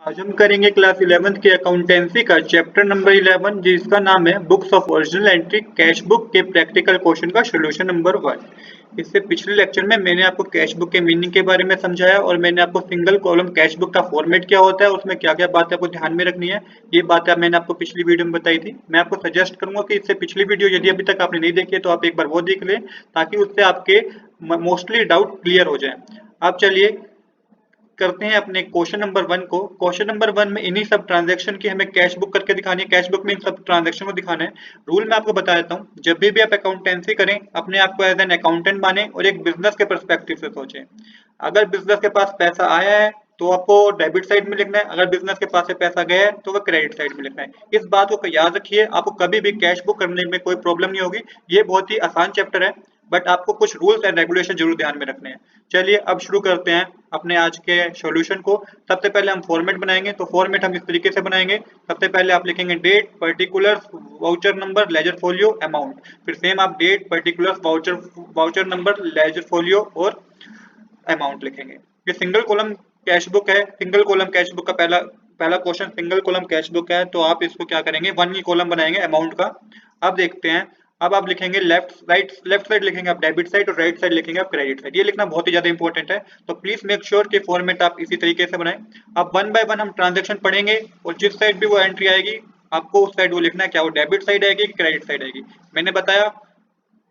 आज हम करेंगे क्लास 11th की अकाउंटेंसी का चैप्टर नंबर 11 जिसका नाम है books of original entry cash book के प्रैक्टिकल क्वेश्चन का सॉल्यूशन नंबर 1। इससे पिछले लेक्चर में मैंने आपको कैश बुक के मीनिंग के बारे में समझाया और मैंने आपको सिंगल कॉलम कैश बुक का फॉर्मेट क्या होता है, उसमें क्या क्या बातें आपको ध्यान में रखनी है, ये बातें मैंने आपको पिछली वीडियो में बताई थी। मैं आपको सजेस्ट करूंगा कि इससे पिछली वीडियो यदि अभी तक आपने नहीं देखी है तो आप एक बार वो देख लें, ताकि उससे आपके मोस्टली डाउट क्लियर हो जाए। अब चलिए करते हैं अपने क्वेश्चन नंबर 1 को। क्वेश्चन नंबर 1 में इन्हीं सब ट्रांजैक्शन की हमें कैश बुक करके दिखानी है। कैश बुक में इन सब ट्रांजैक्शन को दिखाना है। रूल मैं आपको बता देता हूँ। जब भी आप अकाउंटेंसी करें, अपने आप को एज एन अकाउंटेंट माने और एक बिजनेस के पर्सपेक्टिव से सोचें। अगर बिजनेस के पास पैसा आया है तो आपको डेबिट साइड में लिखना है, अगर बिजनेस के पास से पैसा गया है तो वह क्रेडिट साइड में लिखना है। इस बात को याद रखिए, आपको कभी भी कैश बुक करने में कोई प्रॉब्लम नहीं होगी। ये बहुत ही आसान चैप्टर है, बट आपको कुछ रूल्स एंड रेगुलेशन जरूर ध्यान में रखने हैं। चलिए अब शुरू करते हैं अपने आज के सॉल्यूशन को। सबसे पहले हम फॉर्मेट बनाएंगे, तो फॉर्मेट हम इस तरीके से बनाएंगे। सबसे पहले आप लिखेंगे date, particulars, voucher number, ledger folio, amount. फिर सेम आप date, particulars, voucher number, ledger folio और अमाउंट लिखेंगे। ये सिंगल कॉलम कैश बुक है। सिंगल कॉलम कैश बुक का पहला पहला question single column cash book है, तो आप इसको क्या करेंगे, वन ही कॉलम बनाएंगे अमाउंट का। अब देखते हैं। अब आप लिखेंगे लेफ्ट साइड लिखेंगे आप डेबिट साइड और राइट साइड लिखेंगे आप क्रेडिट साइड। ये लिखना बहुत ही ज्यादा इंपॉर्टेंट है, तो प्लीज मेक श्योर कि फॉर्मेट आप इसी तरीके से बनाएं। अब वन बाय वन हम ट्रांजेक्शन पढ़ेंगे और जिस साइड भी वो एंट्री आएगी आपको उस साइड वो लिखना है, क्या वो डेबिट साइड आएगी कि क्रेडिट साइड आएगी। मैंने बताया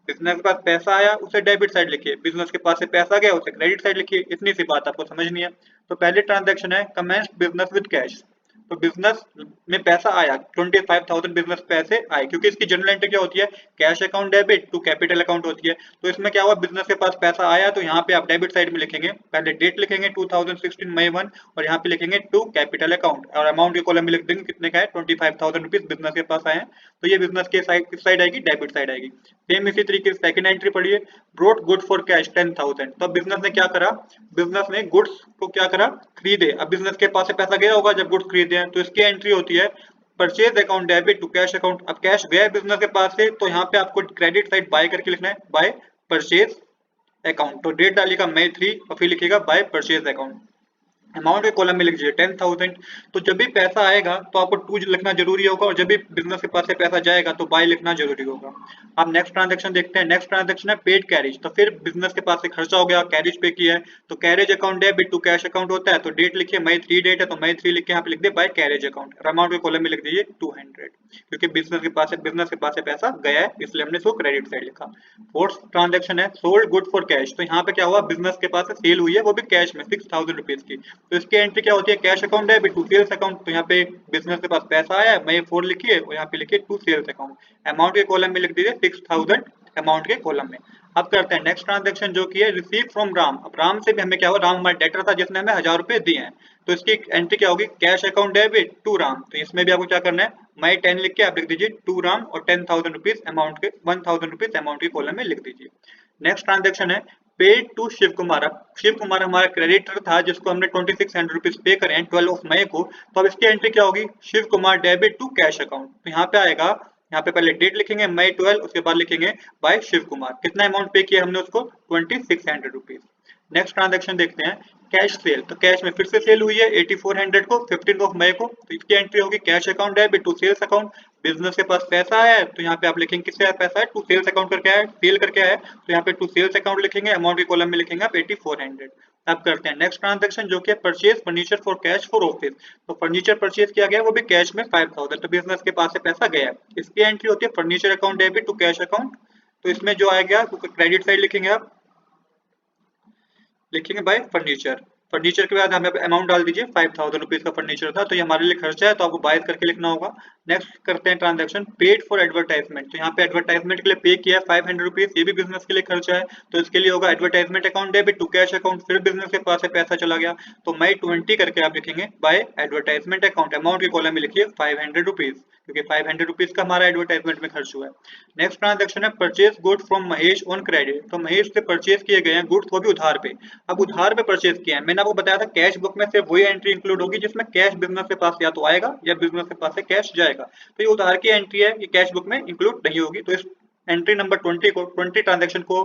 बिजनेस के पास पैसा आया उसे डेबिट साइड लिखिए, बिजनेस के पास से पैसा गया उसे क्रेडिट साइड लिखिए। इतनी सी बात आपको समझनी है। तो पहली ट्रांजैक्शन है कमेंस बिजनेस विद कैश। तो बिजनेस में पैसा आया 25,000 बिजनेस पैसे आए, क्योंकि इसकी जनरल एंट्री क्या होती है, cash account debit to capital account होती है। तो इसमें क्या हुआ, बिजनेस के पास पैसा आया तो यहाँ पे आप डेबिट साइड में लिखेंगे, पहले डेट लिखेंगे 2016 मई 1 और यहाँ पे लिखेंगे टू कैपिटल अकाउंट और अमाउंट के कॉलम में लिख देंगे कितने का है, 25,000 रुपीज बिजनेस के पास आए हैं। तो ये बिजनेस के साइड किस साइड आएगी, डेबिट साइड आएगी। सेम इसी तरीके से सेकंड एंट्री पढ़िए, ब्रोट गुड फॉर कैश 10,000। तो बिजनेस ने क्या करा, बिजनेस ने गुड्स को क्या करा, खरीदे। अब बिजनेस के पास से पैसा गया होगा जब गुड्स खरीदे हैं, तो इसकी एंट्री होती है purchase account debit to cash account. अब कैश गया बिजनेस के पास से तो यहाँ पे आपको क्रेडिट साइड बाय करके लिखना है, बाय परचेज अकाउंट। तो डेट डालिएगा मई 3 और फिर लिखिएगा बाय परचेज अकाउंट। अमाउंट के कॉलम में लिख दीजिए 10,000। तो जब भी पैसा आएगा तो आपको टू लिखना जरूरी होगा और जब भी बिजनेस के पास से पैसा जाएगा तो बाय लिखना जरूरी होगा। अब नेक्स्ट ट्रांजैक्शन देखते हैं। नेक्स्ट ट्रांजैक्शन है पेड कैरेज। तो फिर बिजनेस के पास से खर्चा हो गया, कैरेज पे किया है, तो carriage account debit to cash account होता है। तो डेट लिखिए मई 3 डेट है तो मई 3 लिख के यहाँ पे लिख दे बाय कैरेज अकाउंट। अमाउंट के कॉलम में लिख दीजिए 200, क्योंकि बिजनेस के पास से पैसा गया है इसलिए हमने इसको क्रेडिट साइड लिखा। फोर्थ ट्रांजैक्शन है सोल्ड गुड फॉर कैश। तो यहाँ पे क्या हुआ, बिजनेस के पास से सेल हुई है वो भी कैश में 6,000 रुपीज की। तो इसकी एंट्री क्या होती है, cash account debit to sales account. तो यहाँ पे बिजनेस के पास पैसा आया है, मई 4 लिखिए और यहाँ पे लिखिए टू सेल्स अकाउंट। अमाउंट के कॉलम में लिख दीजिए 6,000 अमाउंट के कॉलम में। अब करते हैं नेक्स्ट ट्रांजैक्शन जो कि है रिसीव फ्रॉम राम। अब राम से भी हमें क्या हुआ, राम हमारा डेटर था जिसने हमें 1,000 रुपए दिए हैं। तो इसकी एंट्री क्या होगी, cash account debit to Ram. तो इसमें भी आपको क्या करना है, मई 10 लिख के आप लिख दीजिए टू राम और 10,000 रुपीज अमाउंट के 1,000 रुपीज अमाउंट के कॉलम में लिख दीजिए। नेक्स्ट ट्रांजैक्शन है पेड टू शिव कुमार। अब शिव कुमार हमारा क्रेडिटर था जिसको हमने 2600 रुपीज पे करे हैं 12 ऑफ मई को। तो अब इसकी एंट्री क्या होगी, Shiv Kumar debit to cash account. तो यहाँ पे आएगा, यहाँ पे पहले डेट लिखेंगे मई 12, उसके बाद लिखेंगे बाय शिव कुमार, कितना अमाउंट पे किया हमने उसको 2600 रुपीज। नेक्स्ट ट्रांजैक्शन देखते हैं कैश सेल। तो कैश में फिर से सेल हुई है 8400 को 15 ऑफ मई को। तो इसकी एंट्री होगी cash account debit to sales account. Business के पास पैसा है तो यहाँ पे आप लिखेंगे किससे पैसा है, टू सेल्स अकाउंट करके आया, सेल करके आया, तो यहाँ पे टू सेल्स अकाउंट लिखेंगे, अमाउंट के कॉलम में लिखेंगे आप 8400। अब करते हैं नेक्स्ट ट्रांजैक्शन जो कि purchase furniture for cash for office. तो फर्नीचर परचेज किया गया वो भी कैश में 5,000। तो बिजनेस के पास से पैसा गया, इसकी एंट्री होती है furniture account debit to cash account. तो इसमें जो आएगा क्रेडिट साइड लिखेंगे आप, लिखेंगे बाय फर्नीचर। फर्नीचर के बाद हमें अमाउंट डाल दीजिए 5,000 रुपीज का फर्नीचर था, तो ये हमारे लिए खर्चा है तो आपको बाय करके लिखना होगा। नेक्स्ट करते हैं ट्रांजैक्शन पेड फॉर एडवर्टाइजमेंट। तो यहाँ पे एडवर्टाइजमेंट के लिए पे किया है 500 रुपीज, ये भी बिजनेस के लिए खर्चा है तो इसके लिए होगा advertisement account debit to cash account. फिर बिजनेस के पास से पैसा चला गया तो मई 20 करके आप लिखेंगे बाय एडवर्टाइजमेंट अकाउंट। अमाउंट के कॉलम में लिखिए 500 रुपीज, क्योंकि 500 रुपीज का हमारा एडवर्टाइजमेंट में खर्च हुआ है। नेक्स्ट ट्रांजैक्शन है purchase good from Mahesh on credit. तो महेश से परचेज किए गए हैं गुड्स, वो भी उधार पे। अब उधार पे परचेज किया है, मैंने आपको बताया था कैश बुक में सिर्फ वही एंट्री इंक्लूड होगी जिसमें कैश बिजनेस के पास या तो आएगा या बिजनेस के पास से कैश जाएगा। तो ये उधार की एंट्री है, ये कैश बुक में इंक्लूड नहीं होगी। तो इस एंट्री नंबर 20 को 20 ट्रांजैक्शन को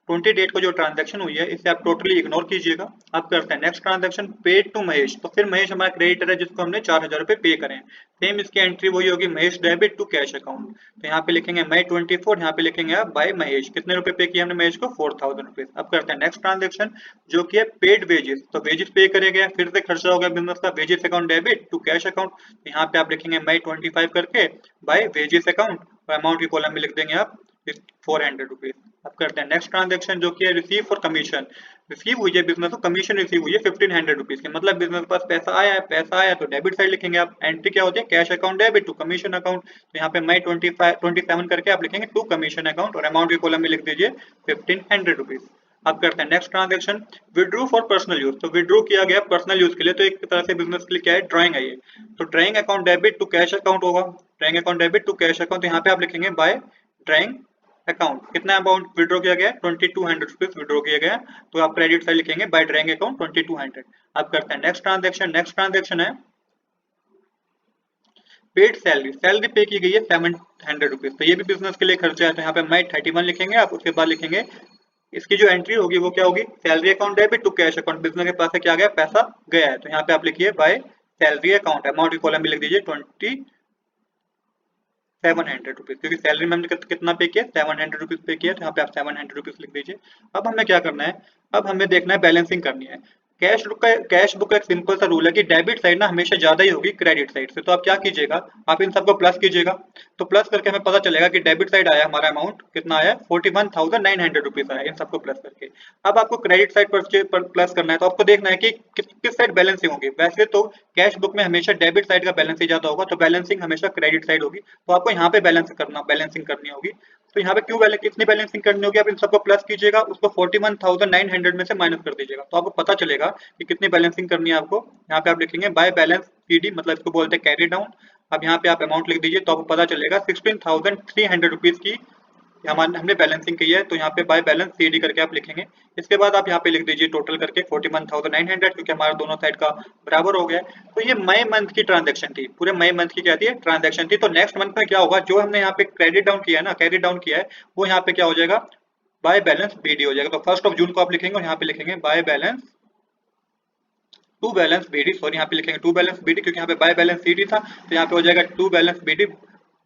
20 डेट को जो ट्रांजैक्शन हुई है इसे आप टोटली इग्नोर कीजिएगा। अब करते हैं next transaction, paid to Mahesh. तो फिर महेश हमारा क्रेडिटर है जिसको हमने 4000 रुपए पे करें। सेम इसकी एंट्री वही होगी, Mahesh debit to cash account. तो यहाँ पे लिखेंगे मई 24, यहाँ पे लिखेंगे आप बाय महेश। कितने रुपए पे किए हमने महेश को? 4000 रुपीज। अब करते हैं नेक्स्ट ट्रांजेक्शन जो कि है पेड वेजेस। तो वेजेस पे करे गए, फिर से खर्चा हो गया बिजनेस का, wages account debit to cash account. तो यहाँ पे आप लिखेंगे मई 25 करके बाय वेजेस अकाउंट, और अमाउंट की कॉलम में लिख देंगे आप 400 रुपीज। अब करते हैं नेक्स्ट ट्रांजेक्शन जो कि है रिसीव फॉर कमीशन। रिसीव हुई है बिजनेस को, कमीशन रिसीव हुई है 1500 रुपीज की, मतलब बिजनेस के पास पैसा आया है, पैसा आया तो डेबिट साइड लिखेंगे आप। एंट्री क्या होती है? Cash account debit to commission account. तो यहाँ पे मई 27 करके आप लिखेंगे टू कमीशन अकाउंट, और अमाउंट की कॉलम में लिख दीजिए 1500 रुपीज। अब करते हैं next transaction withdraw for personal use. तो विड्रू किया गया पर्सनल यूज के लिए, तो एक तरह से बिजनेस के लिए क्या है? ड्राइंग है ये। तो drawing account debit to cash account होगा, drawing account debit to cash account. यहाँ पे आप लिखेंगे बाय ड्राइंग अकाउंट। कितना अमाउंट विड्रॉ किया गया? 2200 रुपीज विड्रॉ किया गया, तो आप क्रेडिट साइड लिखेंगे बाय ड्राइंग अकाउंट 2200। अब करते हैं नेक्स्ट ट्रांजेक्शन। नेक्स्ट ट्रांजेक्शन है पेड सैलरी। सैलरी पे की गई है 700 रुपीज, तो ये भी बिजनेस के लिए खर्चा है। तो यहाँ पे मई 31 लिखेंगे आप, उसके बाद लिखेंगे इसकी जो एंट्री होगी वो क्या होगी? Salary account debit to cash account. Business के पास से क्या गया? पैसा गया है, तो यहाँ पे आप लिखिए बाय सैलरी अकाउंट, अमाउंट की कॉलम में लिख दीजिए 700 रुपीज, क्योंकि सैलरी में हमने कितना पे किया? 700 रुपीज पे किया, तो यहाँ पे आप 700 रुपीज लिख दीजिए। अब हमें क्या करना है? अब हमें देखना है बैलेंसिंग करनी है। कैश बुक का एक सिंपल सा रूल है कि डेबिट साइड ना हमेशा ज्यादा ही होगी क्रेडिट साइड से। तो आप क्या कीजिएगा? आप इन सबको प्लस कीजिएगा। तो प्लस करके हमें पता चलेगा कि डेबिट साइड आया हमारा अमाउंट कितना आया? 41,900 रुपीज आया इन सबको प्लस करके। अब आपको क्रेडिट साइड पर प्लस करना है, तो आपको देखना है कि किस साइड बैलेंसिंग होगी। वैसे तो कैश बुक में हमेशा डेबिट साइड का बैलेंस ही ज्यादा होगा, तो बैलेंसिंग हमेशा क्रेडिट साइड होगी। तो आपको यहाँ पे बैलेंसिंग करनी होगी। तो यहाँ पे कितनी बैलेंसिंग करनी होगी? आप इन सबको प्लस कीजिएगा, उसको 41,900 में से माइनस कर दीजिएगा, तो आपको पता चलेगा कि कितनी बैलेंसिंग करनी है आपको। यहाँ पे आप लिखेंगे बाय बैलेंस पीडी, मतलब इसको बोलते हैं कैरी डाउन। अब यहाँ पे आप अमाउंट लिख दीजिए, तो आपको पता चलेगा 16,300 रुपीज की हमने बैलेंसिंग की है। तो यहाँ पे बाय बैलेंस सीडी करके आप लिखेंगे। इसके बाद आप यहाँ पे लिख दीजिए टोटल करके 41,900, क्योंकि हमारा दोनों साइड का बराबर हो गया। तो ये मई मंथ की ट्रांजैक्शन थी, पूरे मई मंथ की क्या थी? ट्रांजैक्शन थी। तो नेक्स्ट मंथ में क्या होगा? जो हमने यहाँ पे क्रेडिट डाउन किया है ना, कैरी डाउन किया है, वो यहाँ पे क्या हो जाएगा? बाय बैलेंस बीडी हो जाएगा। तो 1 जून को आप लिखेंगे, और यहाँ पे लिखेंगे by balance to balance BD, sorry यहाँ पे लिखेंगे टू बैलेंस बीडी, क्योंकि यहाँ पे बाय बैलेंस सीडी था, तो यहाँ पे हो जाएगा टू बैलेंस बीडी,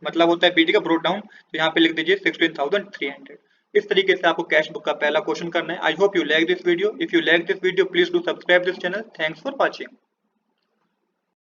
मतलब होता है बीडी का ब्रोट डाउन। तो यहाँ पे लिख दीजिए 16,300। इस तरीके से आपको कैश बुक का पहला क्वेश्चन करना है। I hope you like this video. If you like this video please do subscribe this channel. Thanks for watching.